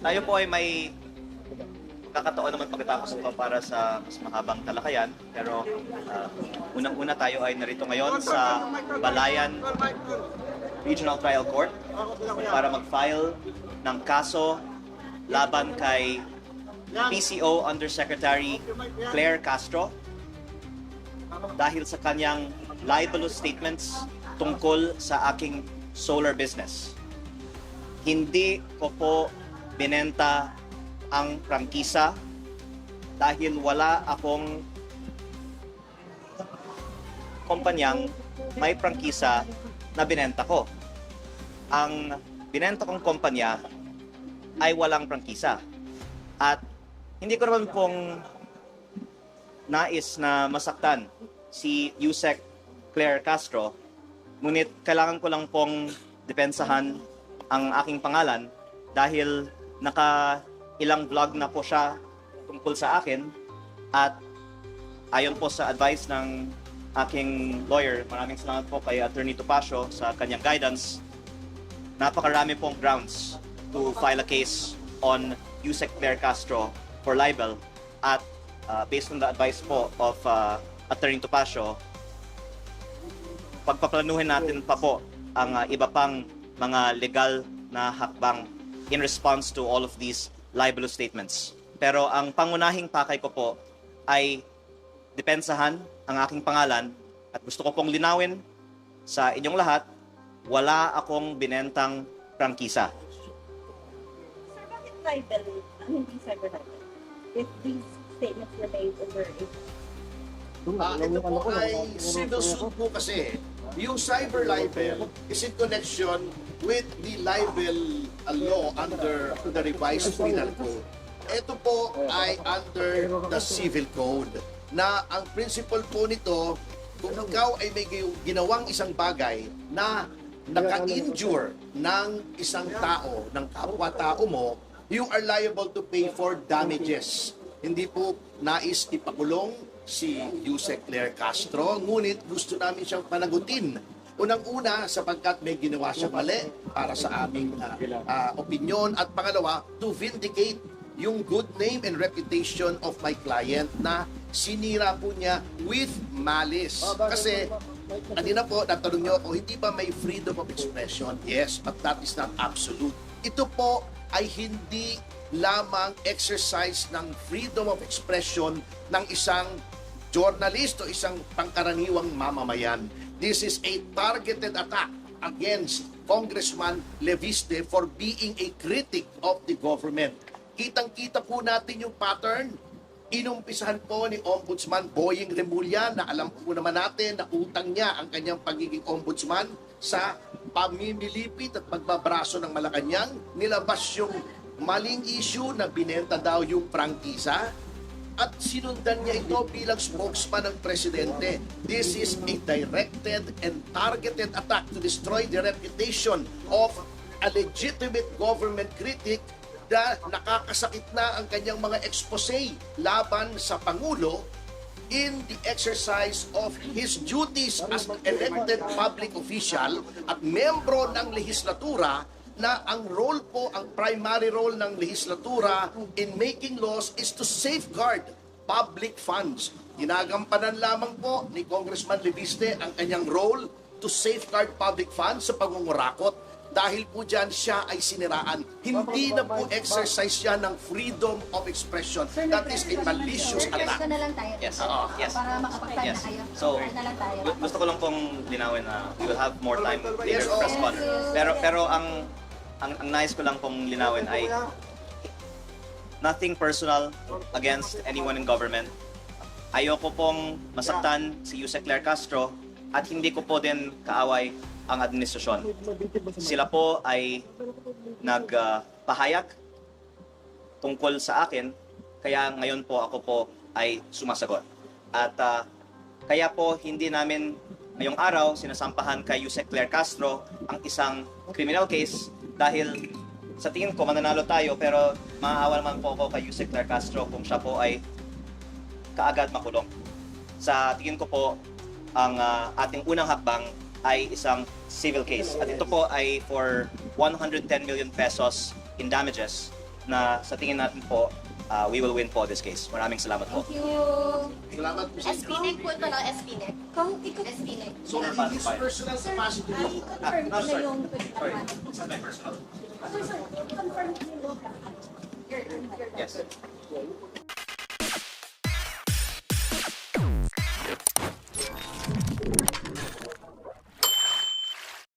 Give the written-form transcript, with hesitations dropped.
Tayo po ay may kakataon naman pagkatapos ito para sa mas mahabang talakayan. Pero unang-una tayo ay narito ngayon sa Balayan Regional Trial Court para mag-file ng kaso laban kay PCO Undersecretary Claire Castro dahil sa kanyang libelous statements tungkol sa aking solar business. Hindi ko po binenta ang prangkisa dahil wala akong kumpanyang may prangkisa na binenta ko. Ang binenta kong kumpanya ay walang prangkisa. At hindi ko naman pong nais na masaktan si Yusek Claire Castro, ngunit kailangan ko lang pong depensahan ang aking pangalan dahil ilang vlog na po siya tungkol sa akin at ayon po sa advice ng aking lawyer, maraming salamat po kay Attorney Topacio sa kanyang guidance, napakarami pong grounds to file a case on Yusek Claire Castro for libel at based on the advice po of Attorney Topacio, pagpaplanuhin natin pa po ang iba pang mga legal na hakbang in response to all of these libelous statements. Pero ang pangunahing pakay ko po ay depensahan ang aking pangalan at gusto ko pong linawin sa inyong lahat, wala akong binentang prangkisa. Sir, bakit libel, hindi cyber libel? If these statements were made over a Ito po ay civil suit po kasi. Yung cyber libel is in connection with the libel law under the revised penal code. Ito po ay under the civil code na ang principle po nito, kung ikaw ay may ginawang isang bagay na naka-injure ng isang tao, ng kapwa-tao mo, you are liable to pay for damages. Hindi po nais ipakulong si Yusek Claire Castro, ngunit gusto namin siyang panagutin. Unang-una, sapagkat may ginawa siyang mali para sa aming opinion. At pangalawa, to vindicate yung good name and reputation of my client na sinira po niya with malice. Kasi, kanina po, natanong niyo ako, hindi ba may freedom of expression? Yes, but that is not absolute. Ito po ay hindi lamang exercise ng freedom of expression ng isang journalist o isang pangkaraniwang mamamayan. This is a targeted attack against Congressman Leviste for being a critic of the government. Kitang-kita po natin yung pattern. Inumpisahan po ni Ombudsman Boying Remulla na alam po naman natin na utang niya ang kanyang pagiging ombudsman sa pamimilipit at pagbabraso ng Malacanang. Nilabas yung maling issue na binenta daw yung prangkisa at sinundan niya ito bilang spokesman ng presidente. This is a directed and targeted attack to destroy the reputation of a legitimate government critic na nakakasakit na ang kanyang mga expose laban sa Pangulo in the exercise of his duties as an elected public official at membro ng lehislatura na ang role po, ang primary role ng lehislatura in making laws is to safeguard public funds. Ginagampanan lamang po ni Congressman Leviste ang kanyang role to safeguard public funds sa pangungurakot. Dahil po dyan siya ay siniraan. Hindi na po exercise siya ng freedom of expression. That is a malicious attack. Ito na lang tayo. Yes. Yes. Para makapagtan Yes. na kayo. So, Ito na lang tayo. gusto ko lang pong linawin na we will have more time later Yes, to respond. yes. Pero ang nais ko lang pong linawin ay nothing personal against anyone in government. Ayoko pong masaktan si Yusek Claire Castro at hindi ko po din kaaway ang administrasyon. Sila po ay nagpahayag tungkol sa akin, kaya ngayon po ako po ay sumasagot. At kaya po hindi namin ngayong araw sinasampahan kay Yusek Claire Castro ang isang criminal case dahil sa tingin ko mananalo tayo pero maaawa naman po ako kay Yusek Claire Castro kung siya po ay kaagad makulong. Sa tingin ko po ang ating unang hakbang ay isang civil case. At ito po ay for 110 million pesos in damages. na sa tingin natin po, we will win po this case. Maraming salamat po. Thank you. Salamat po sa inyo. SPNEC po ito, no? SPNEC. Kung ikaw, SPNEC. So, in his personal capacity, i-confirm ko na sorry. yung Sorry, this is my personal. Sir, i-confirm ko yung Yes.